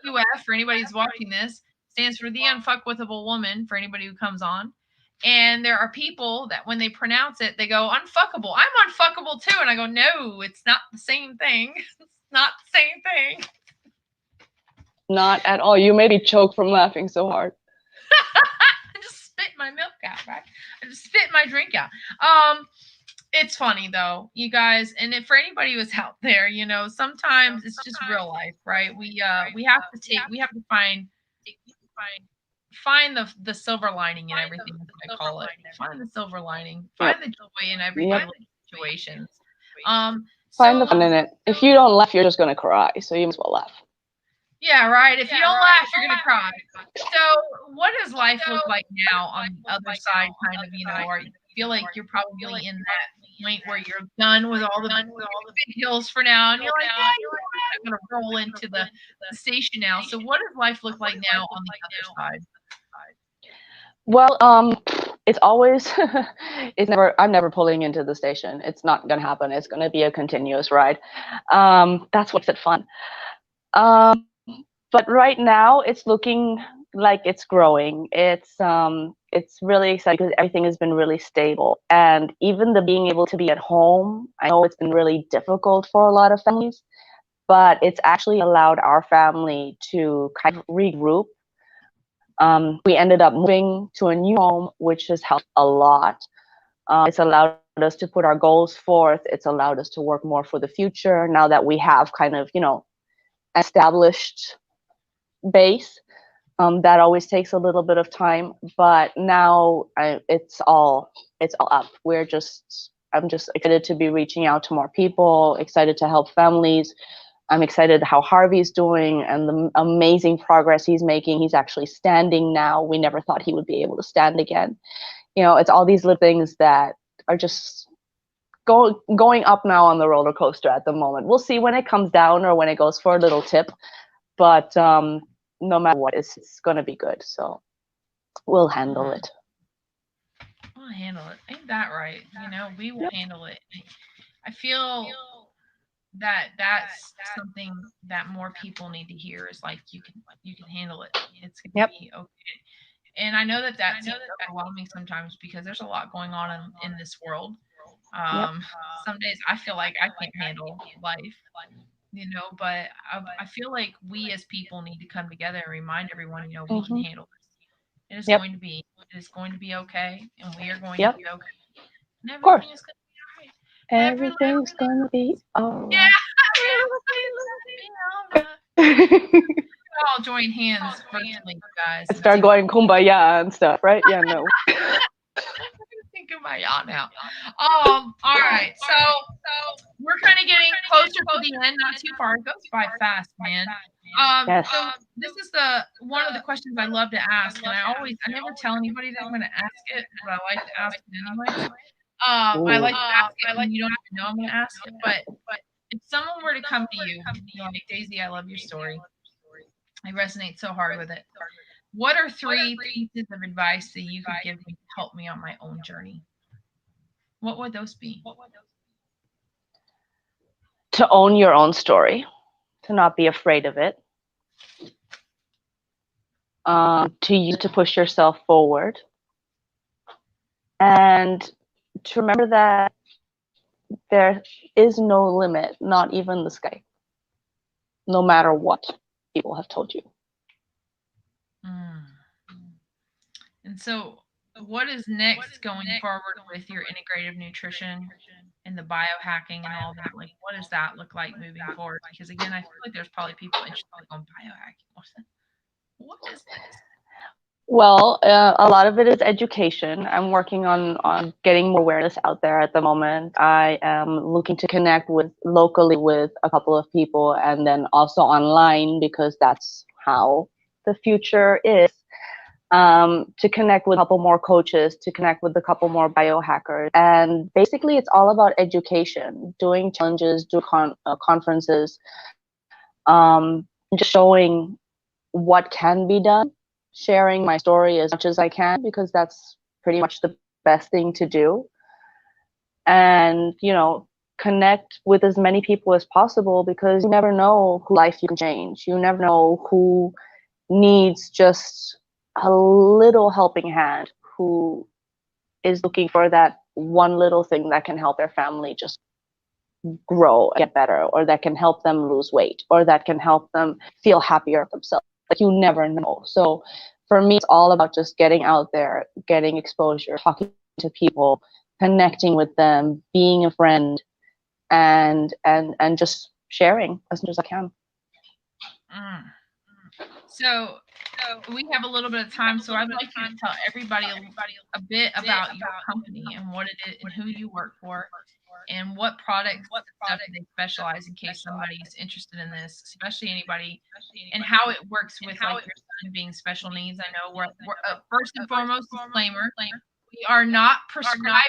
UF, for anybody who's watching this, stands for the unfuckwithable woman for anybody who comes on. And there are people that when they pronounce it, they go unfuckable. I'm unfuckable too. And I go, no, it's not the same thing. It's not the same thing. Not at all. You made me choke from laughing so hard. I just spit my milk out, right? I just spit my drink out. It's funny though, you guys, and for anybody who's out there, sometimes it's just real life, right? We have to find the silver lining in everything, as I call it. Find the silver lining. Find the joy in every situation. Find the fun in it. If you don't laugh, you're just gonna cry. So you might as well laugh. Yeah, right. If you don't laugh, you're gonna cry. So, what does life look like now on the other side? Kind of, or you feel like you're probably in that point where you're done with all the big hills for now, and you're like, yeah, I'm gonna roll into the station now. So, what does life look like now on the other side? Well, it's always, I'm never pulling into the station. It's not going to happen. It's going to be a continuous ride. That's what makes it fun. But right now it's looking like it's growing. It's really exciting because everything has been really stable. And even the being able to be at home, I know it's been really difficult for a lot of families, but it's actually allowed our family to kind of regroup. We ended up moving to a new home, which has helped a lot. It's allowed us to put our goals forth. It's allowed us to work more for the future now that we have kind of, established base. That always takes a little bit of time, but now it's all up. I'm just excited to be reaching out to more people, excited to help families. I'm excited how Harvey's doing and the amazing progress he's making. He's actually standing now. We never thought he would be able to stand again. It's all these little things that are just going up now on the roller coaster at the moment. We'll see when it comes down or when it goes for a little tip. But no matter what, it's going to be good. So we'll handle it. We'll handle it. Ain't that right? We will handle it. I feel that's something that more people need to hear is like you can handle it. It's gonna be okay. And I know that that's overwhelming sometimes because there's a lot going on in this world. Some days I feel like I can't handle life, but I feel like we as people need to come together and remind everyone, we can handle this. It is going to be okay, and we are going to be okay. And everything is going to be all right. Everything's gonna be all right. Yeah, all join hands virtually, guys. Start going kumbaya and stuff, right? Yeah, no. Think kumbaya now. All right. So we're kind of getting closer to the end, not too far. It goes by fast, man. Yes. So this is one of the questions I love to ask, and I never tell anybody that I'm going to ask it, but I like to ask it anyway. I like to ask it, and you don't even know I'm going to ask it, but if someone were to come to you, like, Daisy, I love your story. I resonate so hard with it. What are 3 pieces of advice that you could give me to help me on my own journey? What would those be? To own your own story, to not be afraid of it, to push yourself forward, and to remember that there is no limit, not even the sky, no matter what people have told you. And so what is next going forward with your integrative nutrition and the biohacking and all that? Like, what does that look like moving forward? Because again, I feel like there's probably people interested in biohacking. What is this? Well, a lot of it is education. I'm working on getting more awareness out there at the moment. I am looking to connect locally with a couple of people, and then also online, because that's how the future is. To connect with a couple more coaches, to connect with a couple more biohackers. And basically, it's all about education, doing challenges, conferences, just showing what can be done sharing my story as much as I can, because that's pretty much the best thing to do. And, connect with as many people as possible, because you never know who life you can change. You never know who needs just a little helping hand, who is looking for that one little thing that can help their family just grow, get better, or that can help them lose weight, or that can help them feel happier themselves. Like, you never know. So for me, it's all about just getting out there, getting exposure, talking to people, connecting with them, being a friend, and just sharing as much as I can. So we have a little bit of time, so I'd like you to tell everybody a bit about your company and what it is and who you work for and what products and stuff they specialize, in case somebody's interested in this, especially anybody, and how it works with like your son being special needs. I know we're first and foremost, disclaimer, we are not prescribing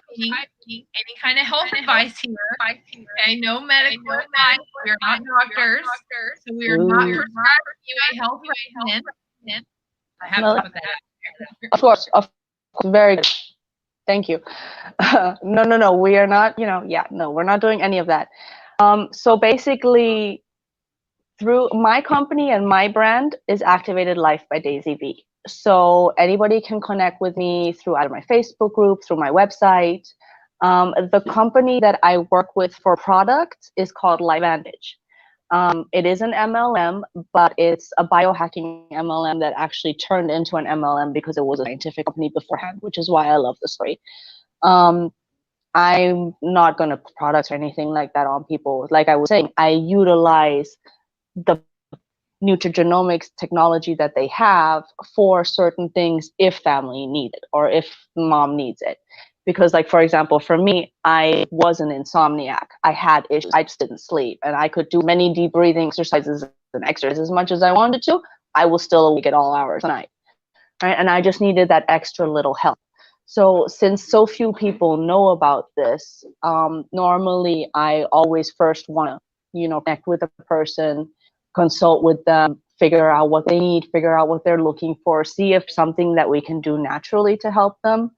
any kind of health advice here. Okay, no medical advice. We are not doctors, so we are not prescribing you a health regimen. I have to put that out there. Of course, very good. Thank you. No, we are not. We're not doing any of that. So basically, through my company and my brand is Activated Life by Daisy Vogt. So anybody can connect with me through either my Facebook group, through my website. The company that I work with for products is called LifeVantage. It is an MLM, but it's a biohacking MLM that actually turned into an MLM because it was a scientific company beforehand, which is why I love the story. I'm not going to put products or anything like that on people. Like I was saying, I utilize the nutrigenomics technology that they have for certain things if family need it or if mom needs it. Because, like, for example, for me, I was an insomniac. I had issues. I just didn't sleep. And I could do many deep breathing exercises and exercises as much as I wanted to. I was still awake at all hours of the night. Right? And I just needed that extra little help. So since so few people know about this, normally I always first want to, connect with a person, consult with them, figure out what they need, figure out what they're looking for, see if something that we can do naturally to help them.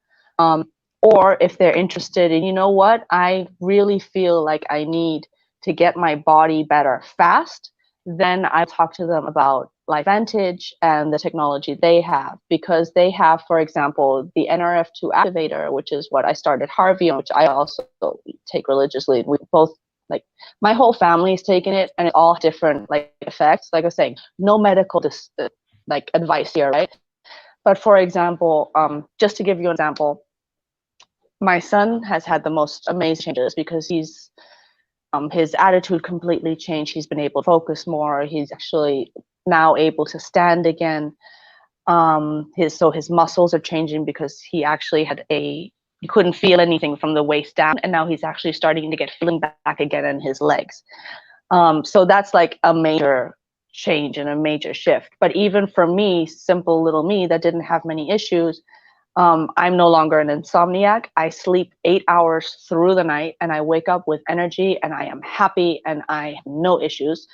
Or if they're interested in, what, I really feel like I need to get my body better fast, then I talk to them about LifeVantage and the technology they have, because they have, for example, the NRF2 activator, which is what I started Harvey on, which I also take religiously. We both, like, my whole family's taken it, and it's all different, like, effects. Like I was saying, no medical advice here, right? But for example, just to give you an example, my son has had the most amazing changes because he's his attitude completely changed. He's been able to focus more. He's actually now able to stand again. His muscles are changing because he actually he couldn't feel anything from the waist down, and now he's actually starting to get feeling back again in his legs. So that's like a major change and a major shift. But even for me, simple little me that didn't have many issues, I'm no longer an insomniac. I sleep 8 hours through the night, and I wake up with energy, and I am happy, and I have no issues.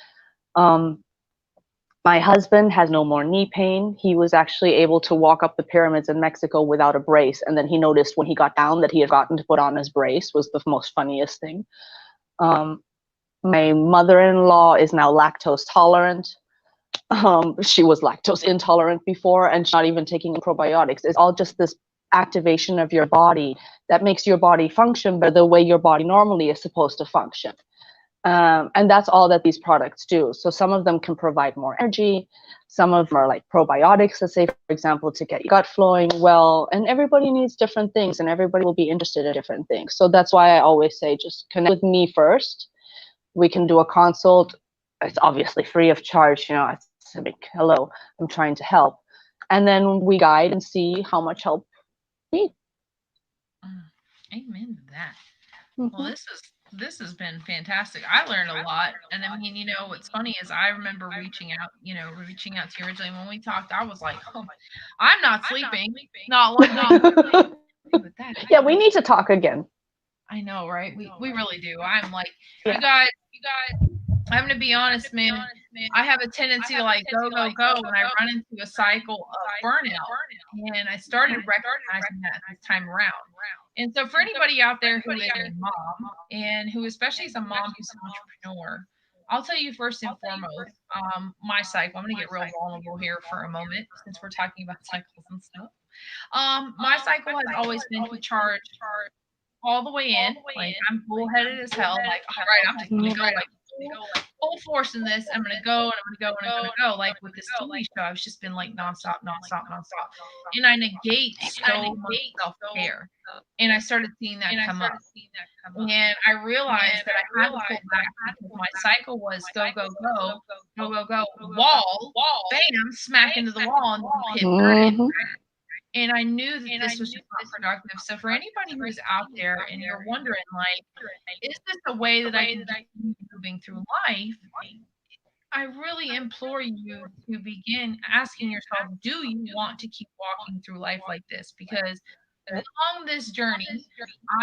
My husband has no more knee pain. He was actually able to walk up the pyramids in Mexico without a brace, and then he noticed when he got down that he had gotten to put on his brace. Was the most funniest thing. My mother-in-law is now lactose tolerant. She was lactose intolerant before, and she's not even taking probiotics. It's all just this activation of your body that makes your body function better the way your body normally is supposed to function. And that's all that these products do. So some of them can provide more energy. Some of them are like probiotics, let's say, for example, to get your gut flowing well. And everybody needs different things, and everybody will be interested in different things. So that's why I always say, just connect with me first. We can do a consult. It's obviously free of charge. It's like, hello, I'm trying to help. And then we guide and see how much help you need. Amen to that. Well, this has been fantastic. I learned a lot. And I mean, what's funny is I remember reaching out to you originally when we talked. I was like, oh, I'm not sleeping. Not one night. Yeah, we need to talk again. I know, right? We really do. I'm like, you guys, I'm going to be honest, man. I have a tendency to like go, go, go, and I run into a cycle of burnout. And I started recognizing that this time around. And so, for anybody out there who is a mom, and who especially is a mom who's an entrepreneur, I'll tell you first and foremost, my cycle. I'm going to get real vulnerable here for a moment since we're talking about cycles and stuff. My cycle has always been to charge all the way in. Like, I'm bullheaded as hell. Like, all right, I'm just gonna go like full force in this. I'm gonna go and I'm gonna go and I'm gonna go. Like with this TV show, I've just been like nonstop, nonstop, nonstop. And I negate so much self-care. And I started seeing that come up. And I realized that I had to pull back because my cycle was go, go, go, go, go, go, wall, bam, smack into the wall and hit burn. And I knew that this was just not productive. So for anybody who's out there and you're wondering, like, is this a way that I can continue moving through life? I really implore you to begin asking yourself, do you want to keep walking through life like this? Because along this journey,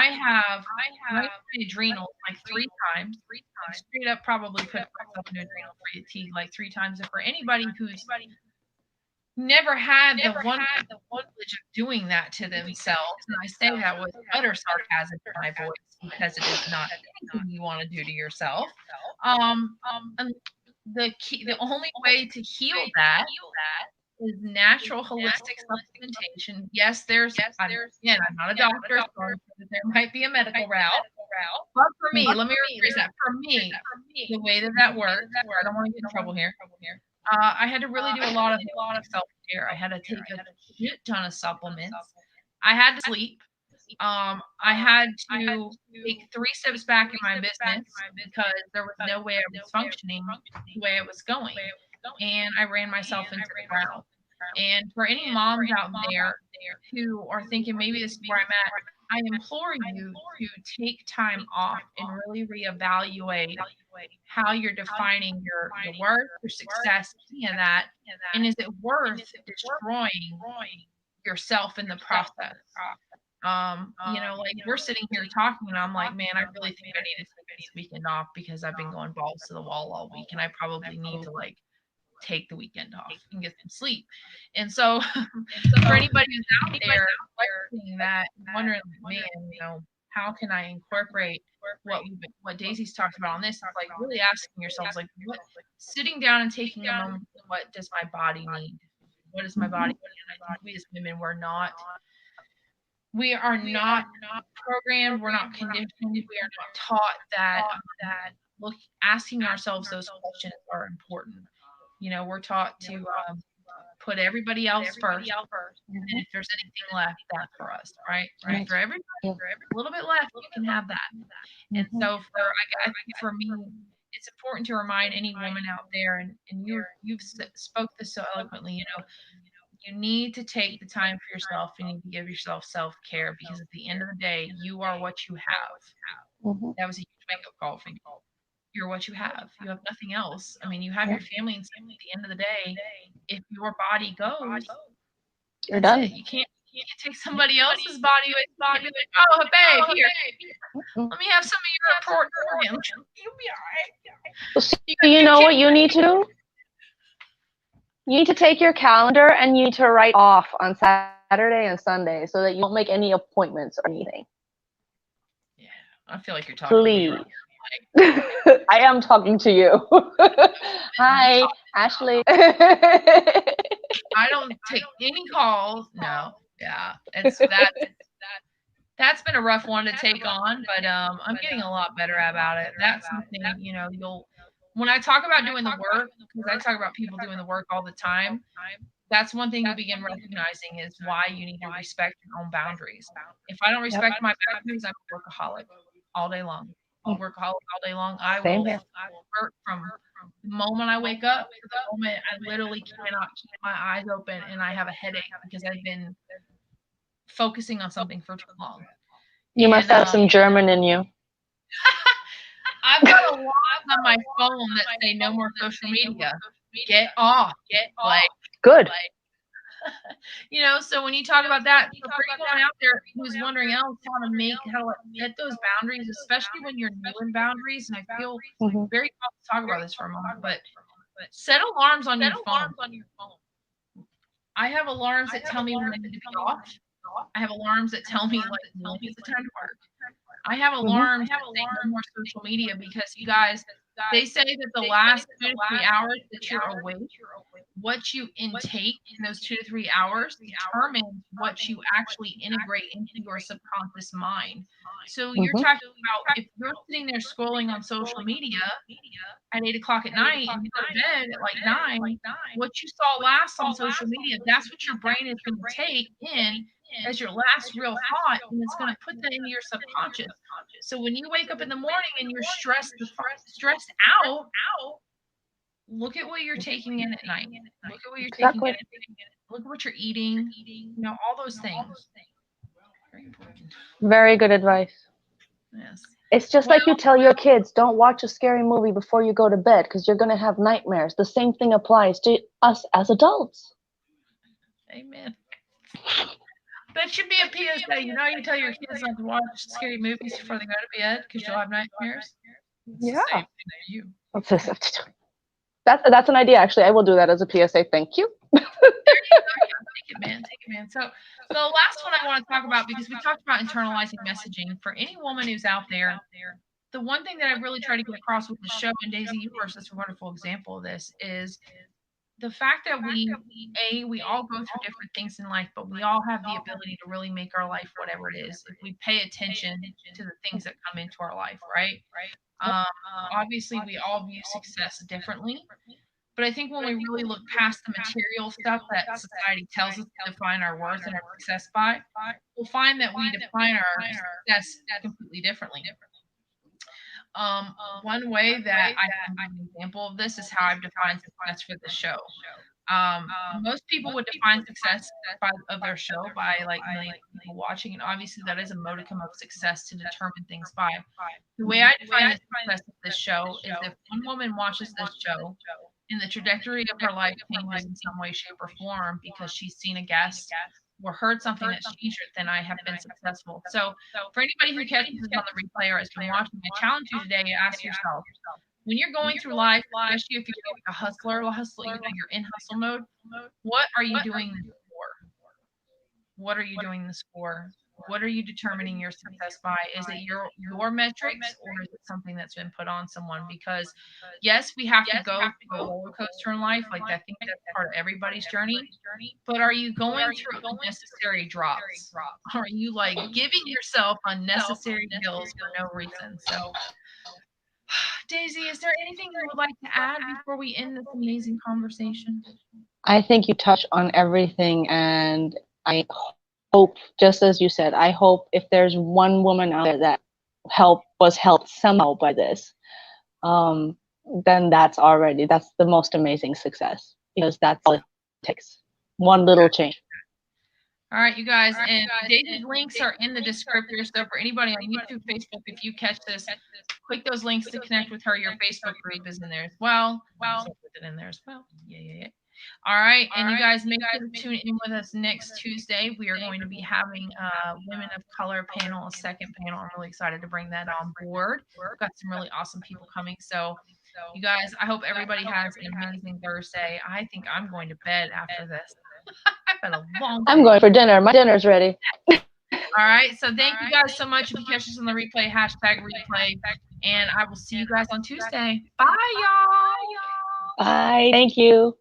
I have wiped my adrenals like 3 times. Straight up probably put myself in adrenal fatigue like 3 times. And for anybody who's never had the one privilege of doing that to themselves, and I say that with utter sarcasm in my voice because it is not anything you want to do to yourself. And the only way to heal that is natural holistic supplementation. Yes, I'm not a doctor, so there might be a medical route. But for me, let me rephrase that. For me, the way that works, I don't want to get in trouble here. I had to really do a lot of self-care. I had to take a shit ton of supplements. I had to sleep. I had to take 3 steps back in my business because there was no way I was functioning the way it was going. And I ran myself into the ground. And for any moms out there who are thinking maybe this is where I'm at, I implore you to take time off and really reevaluate how you're defining your worth, your success, any of that. And is it worth destroying yourself in the process? Like we're sitting here talking and I'm like, man, I really think I need to take this weekend off because I've been going balls to the wall all week and I probably need to like take the weekend off and get some sleep. And so for anybody who's out there questioning that, wondering, man, how can I incorporate what Daisy's talked about on this? Is like really asking yourselves, like, sitting down and taking a moment, what does my body need? What does my body need? And I think we as women, we are not programmed, we're not conditioned, we are not taught that asking ourselves those questions are important. We're taught to put everybody else first, and then if there's anything left, that's for us, right? For everybody, a little bit left, you can have that. And so I think for me, it's important to remind any woman out there, and you've spoke this so eloquently, you need to take the time for yourself. You need to give yourself self-care because at the end of the day, you are what you have. That was a huge wake-up call for me. You're what you have. You have nothing else. I mean, you have your family, and at the end of the day, if your body goes, you're done. You can't take somebody else's body and be like, oh, babe, here, let me have some of your important organs. You'll be all right. So you know what you need to do? You need to take your calendar and you need to write off on Saturday and Sunday so that you don't make any appointments or anything. Yeah, I feel like you're talking Please. to me. I am talking to you. Hi, Ashley. I don't take any calls. No. Yeah. That's been a rough one to take on, but I'm getting a lot better about it. That's something, when I talk about doing the work, because I talk about people doing the work all the time, that's one thing you begin recognizing is why you need to respect your own boundaries. If I don't respect my boundaries, I'm a workaholic all day long. I'll workaholic all day long. I will work from the moment I wake up to the moment I literally cannot keep my eyes open and I have a headache because I've been focusing on something for too long. You must have some German in you. I've got a lot on my phone that say no more social media. Get off. Like, good. So when you talk about that, for anyone out there who's wondering else how to set those boundaries, especially when you're new in boundaries, and I feel very called to talk about this for a moment, but set alarms on your phone. I have alarms that tell me when I need to be off. I have alarms that tell me when it's the time to work. I have alarms that say no more social media because you guys, they say that the last 2 to 3 hours that you're awake, what you intake in those 2 to 3 hours determines what you actually integrate into your subconscious mind. So you're talking about if you're sitting there scrolling on social media at 8 o'clock at night and you go to bed at like 9, what you saw last on social media, that's what your brain is going to take in as your last real thought, and it's going to put that into your subconscious. So when you wake up in the morning and you're stressed out, look at what you're taking in at night. Look at what you're taking in. Look at what you're eating. All those things. Very important. Very good advice. Yes. It's just like you tell your kids, don't watch a scary movie before you go to bed because you're going to have nightmares. The same thing applies to us as adults. Amen. That should be a PSA. You tell your kids not to watch scary movies before they go to bed because you'll have nightmares. Yeah. Same thing to you. That's an idea, actually. I will do that as a PSA. Thank you. There you go. Yeah, take it, man. So the last one I want to talk about, because we talked about internalizing messaging, for any woman who's out there, the one thing that I really try to get across with the show, and Daisy, you are such a wonderful example of this, is the fact that we all go through different things in life, but we all have the ability to really make our life whatever it is if we pay attention to the things that come into our life, right? Obviously, we all view success differently, but I think when we really look past the material stuff that society tells us to define our worth and our success by, we'll find that we define our success completely differently. One way that I can give an example of this is how I've defined success for the show. Most people would define success of their show by millions of people watching, and obviously that is a modicum of success to determine things by. The way I define the success of this show is if one woman watches this show and the trajectory of her life changes in some way, shape, or form because she's seen a guest or heard something that's changed her, then I have been successful. So for anybody who catches this on the replay or has been watching, I challenge you today to ask yourself, when you're going through life, especially if you're a hustler, you're in hustle mode, what are you doing this for? What are you doing this for? What are you determining your success by? Is it your metrics, or is it something that's been put on someone? Because yes, we have to go through a roller coaster in life. I think that's part of everybody's journey. But are you going through unnecessary drops? Are you giving yourself unnecessary hills for no reason? So Daisy, is there anything you would like to add before we end this amazing conversation? I think you touched on everything, and I hope, just as you said, I hope if there's one woman out there that was helped somehow by this, then that's the most amazing success, because that's all it takes. One little change. All right, you guys, and Daisy's links are in the descriptor. So for anybody on YouTube, Facebook, if you catch this, click those links to connect with her. Your Facebook group is in there as well. So put it in there as well. Yeah. All right, and you guys, make sure to tune in with us next Tuesday. We are going to be having a Women of Color panel, a second panel. I'm really excited to bring that on board. We've got some really awesome people coming. So you guys, I hope everybody has an amazing Thursday. I think I'm going to bed after this. I've had a long day. I'm going for dinner. My dinner's ready. All right. So thank you guys so much. If you catch us on the replay, #replay. And I will see you guys on Tuesday. Bye, y'all. Bye. Thank you.